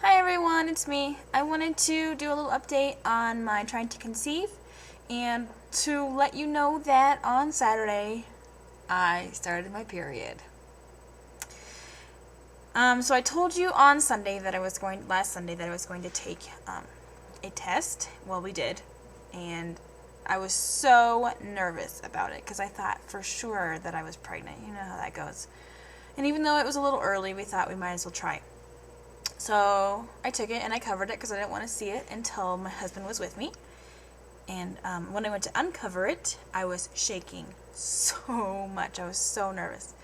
Hi everyone, it's me. I wanted to do a little update on my trying to conceive and to let you know that on Saturday I started my period. So I told you on Sunday that last Sunday that I was going to take a test. Well, we did, and I was so nervous about it because I thought for sure that I was pregnant. You know how that goes. And even though it was a little early, we thought we might as well try it. So I took it and I covered it because I didn't want to see it until my husband was with me. And when I went to uncover it, I was shaking so much. I was so nervous.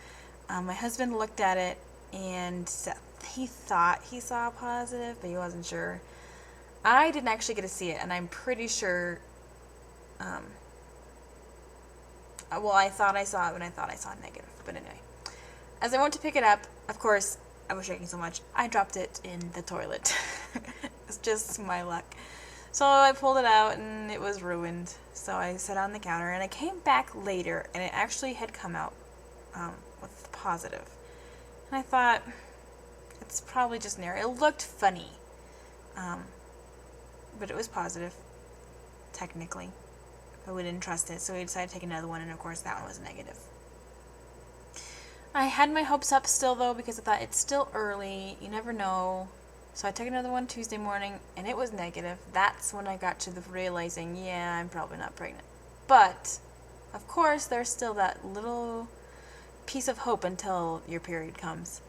My husband looked at it and he thought he saw a positive, but he wasn't sure. I didn't actually get to see it, and I'm pretty sure. Well, I thought I saw it, but I thought I saw negative. But anyway, as I went to pick it up, of course, I was shaking so much, I dropped it in the toilet. It's just my luck. So I pulled it out and it was ruined. So I set it on the counter and I came back later and it actually had come out with positive. And I thought, it's probably just an error. It looked funny. But it was positive, technically. But we didn't trust it, so we decided to take another one, and of course that one was negative. I had my hopes up still, though, because I thought it's still early. You never know. So I took another one Tuesday morning, and it was negative. That's when I got to the realizing, yeah, I'm probably not pregnant. But, of course, there's still that little piece of hope until your period comes.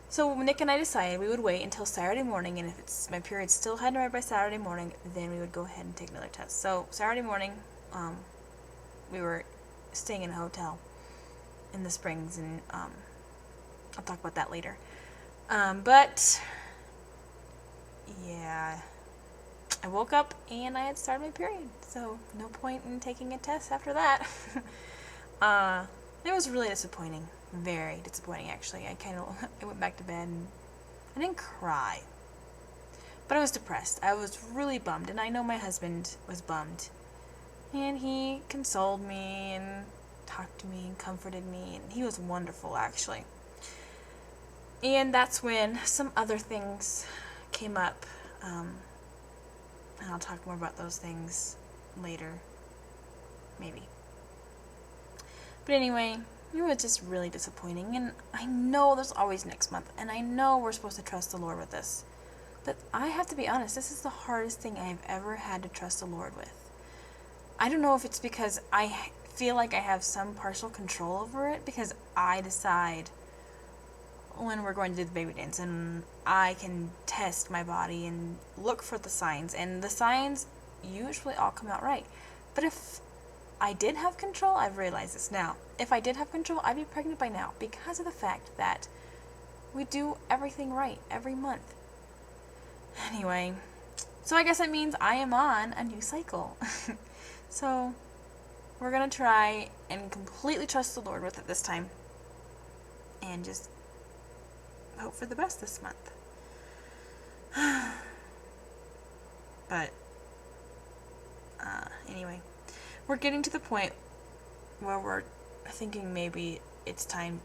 So Nick and I decided we would wait until Saturday morning, and if my period still hadn't arrived by Saturday morning, then we would go ahead and take another test. So Saturday morning, we were staying in a hotel in the Springs, and I'll talk about that later. But yeah, I woke up and I had started my period, so no point in taking a test after that. It was really disappointing, very disappointing actually. I went back to bed and I didn't cry, but I was depressed. I was really bummed, and I know my husband was bummed, and he consoled me and talked to me and comforted me, and he was wonderful actually. And that's when some other things came up, and I'll talk more about those things later, maybe. But anyway, it was just really disappointing, and I know there's always next month, and I know we're supposed to trust the Lord with this, but I have to be honest, this is the hardest thing I've ever had to trust the Lord with. I don't know if it's because I feel like I have some partial control over it, because I decide when we're going to do the baby dance, and I can test my body and look for the signs, and the signs usually all come out right. But if I did have control, I've realized this now, if I did have control, I'd be pregnant by now, because of the fact that we do everything right every month. Anyway, so I guess that means I am on a new cycle. So we're going to try and completely trust the Lord with it this time, and just hope for the best this month. But anyway, we're getting to the point where we're thinking maybe it's time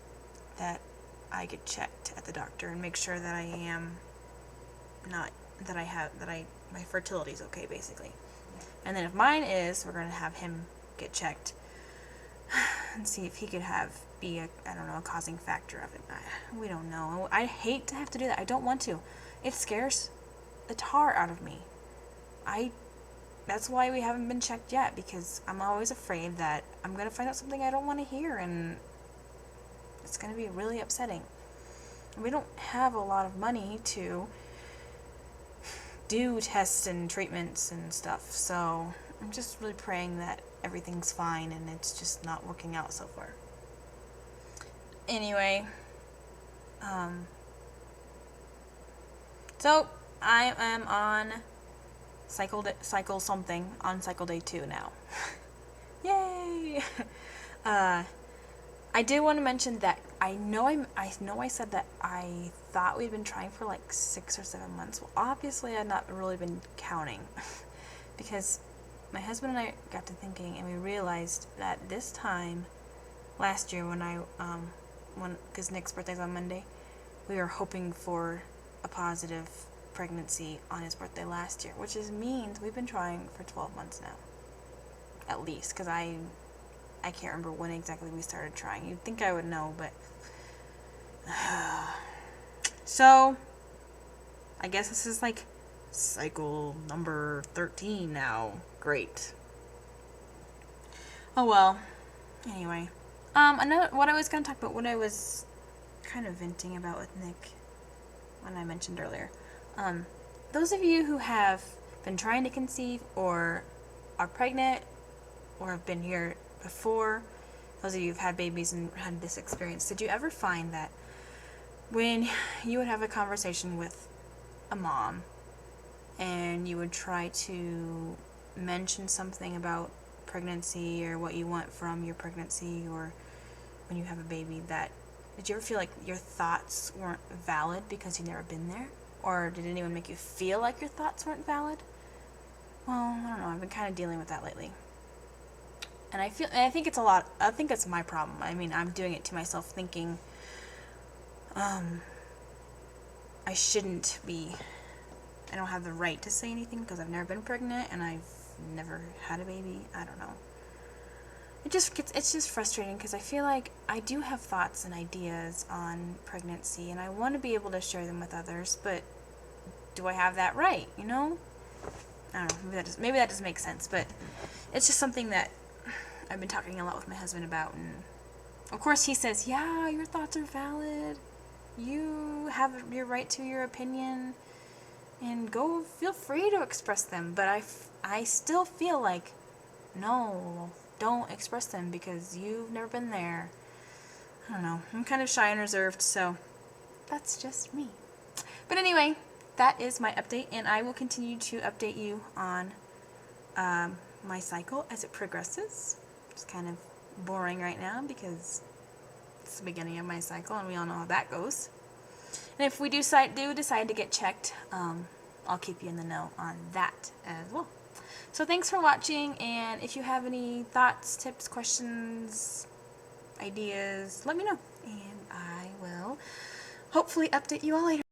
that I get checked at the doctor and make sure that I am not, that my fertility's okay, basically. And then if mine is, we're going to have him get checked and see if he could be a causing factor of it. We don't know. I hate to have to do that. I don't want to. It scares the tar out of me. That's why we haven't been checked yet, because I'm always afraid that I'm going to find out something I don't want to hear, and it's going to be really upsetting. We don't have a lot of money to do tests and treatments and stuff, so I'm just really praying that everything's fine and it's just not working out so far. Anyway, so I am on cycle day 2 now. Yay! I did want to mention that I know I said that I thought we'd been trying for like 6 or 7 months. Well, obviously I've not really been counting, because my husband and I got to thinking, and we realized that this time last year because Nick's birthday's on Monday, we were hoping for a positive pregnancy on his birthday last year, which means we've been trying for 12 months now. At least, because I can't remember when exactly we started trying. You'd think I would know, but... So, I guess this is like cycle number 13 now. Great. Oh well. Anyway. What I was going to talk about, what I was kind of venting about with Nick when I mentioned earlier. Those of you who have been trying to conceive or are pregnant or have been here before, those of you who've had babies and had this experience, did you ever find that when you would have a conversation with a mom and you would try to mention something about pregnancy or what you want from your pregnancy or when you have a baby, that did you ever feel like your thoughts weren't valid because you've never been there? Or did anyone make you feel like your thoughts weren't valid? Well, I don't know. I've been kind of dealing with that lately. And I think it's a lot. I think it's my problem. I mean, I'm doing it to myself thinking, I shouldn't be. I don't have the right to say anything because I've never been pregnant and I've never had a baby. I don't know. It's just frustrating because I feel like I do have thoughts and ideas on pregnancy and I want to be able to share them with others, but do I have that right, you know? I don't know, maybe that doesn't make sense, but it's just something that I've been talking a lot with my husband about, and of course he says, yeah, your thoughts are valid, you have your right to your opinion, and feel free to express them, but I still feel like, no, don't express them because you've never been there. I don't know, I'm kind of shy and reserved, so that's just me. But anyway, that is my update, and I will continue to update you on my cycle as it progresses. It's kind of boring right now because it's the beginning of my cycle, and we all know how that goes. And if we do decide to get checked, I'll keep you in the know on that as well. So thanks for watching, and if you have any thoughts, tips, questions, ideas, let me know, and I will hopefully update you all later.